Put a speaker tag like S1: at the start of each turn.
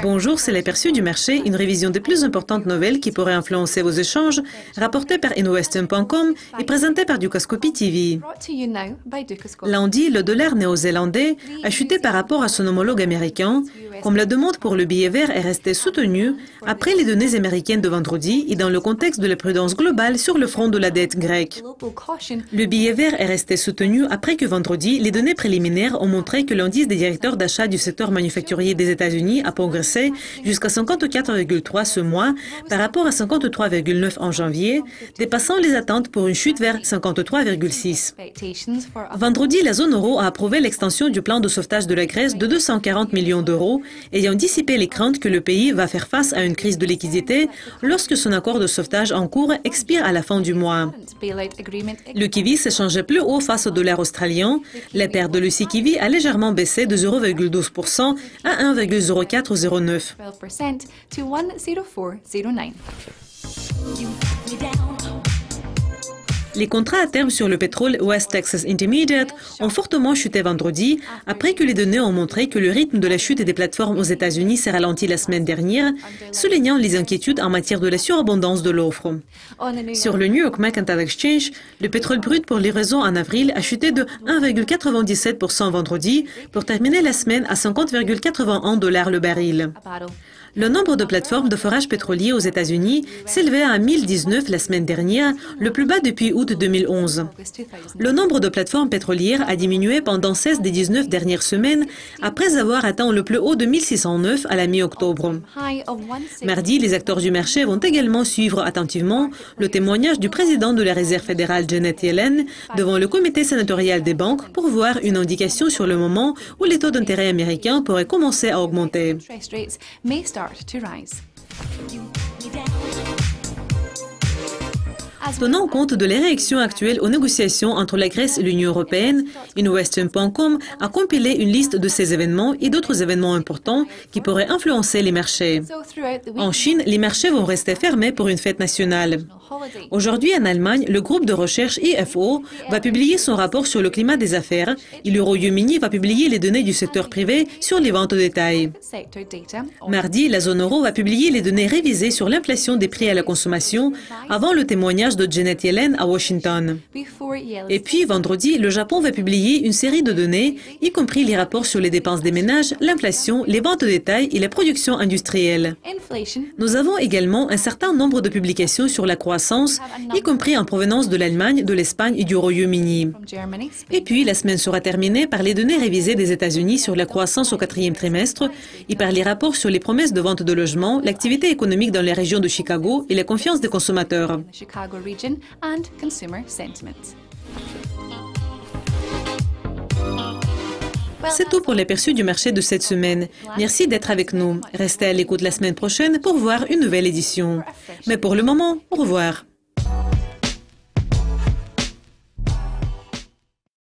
S1: Bonjour, c'est l'aperçu du marché, une révision des plus importantes nouvelles qui pourraient influencer vos échanges, rapportée par InnoWestern.com et présentée par Dukascopy TV. Lundi, le dollar néo-zélandais a chuté par rapport à son homologue américain, comme la demande pour le billet vert est restée soutenue après les données américaines de vendredi et dans le contexte de la prudence globale sur le front de la dette grecque. Le billet vert est resté soutenu après que vendredi, les données préliminaires ont montré que l'indice des directeurs d'achat du secteur manufacturier des États-Unis a progressé jusqu'à 54,3 ce mois par rapport à 53,9 en janvier, dépassant les attentes pour une chute vers 53,6. Vendredi, la zone euro a approuvé l'extension du plan de sauvetage de la Grèce de 240 millions d'euros, ayant dissipé les craintes que le pays va faire face à une crise de liquidité lorsque son accord de sauvetage en cours expire à la fin du mois. Le kiwi s'échangeait plus haut face au dollar australien. La paire de Lucie kiwi a légèrement baissé de 0,12% à 1,0409. Les contrats à terme sur le pétrole West Texas Intermediate ont fortement chuté vendredi après que les données ont montré que le rythme de la chute des plateformes aux États-Unis s'est ralenti la semaine dernière, soulignant les inquiétudes en matière de la surabondance de l'offre. Sur le New York Mercantile Exchange, le pétrole brut pour livraison en avril a chuté de 1,97% vendredi pour terminer la semaine à 50,81 $ le baril. Le nombre de plateformes de forage pétrolier aux États-Unis s'élevait à 1019 la semaine dernière, le plus bas depuis août 2011. Le nombre de plateformes pétrolières a diminué pendant 16 des 19 dernières semaines, après avoir atteint le plus haut de 1609 à la mi-octobre. Mardi, les acteurs du marché vont également suivre attentivement le témoignage du président de la Réserve fédérale Janet Yellen devant le comité sénatorial des banques pour voir une indication sur le moment où les taux d'intérêt américains pourraient commencer à augmenter. Tenant compte de les réactions actuelles aux négociations entre la Grèce et l'Union européenne, InnoWestern.com a compilé une liste de ces événements et d'autres événements importants qui pourraient influencer les marchés. En Chine, les marchés vont rester fermés pour une fête nationale. Aujourd'hui, en Allemagne, le groupe de recherche IFO va publier son rapport sur le climat des affaires et le Royaume-Uni va publier les données du secteur privé sur les ventes au détail. Mardi, la zone euro va publier les données révisées sur l'inflation des prix à la consommation avant le témoignage de Janet Yellen à Washington. Et puis, vendredi, le Japon va publier une série de données, y compris les rapports sur les dépenses des ménages, l'inflation, les ventes au détail et la production industrielle. Nous avons également un certain nombre de publications sur la croissance, y compris en provenance de l'Allemagne, de l'Espagne et du Royaume-Uni. Et puis, la semaine sera terminée par les données révisées des États-Unis sur la croissance au 4e trimestre et par les rapports sur les promesses de vente de logements, l'activité économique dans les régions de Chicago et la confiance des consommateurs. C'est tout pour l'aperçu du marché de cette semaine. Merci d'être avec nous. Restez à l'écoute la semaine prochaine pour voir une nouvelle édition. Mais pour le moment, au revoir.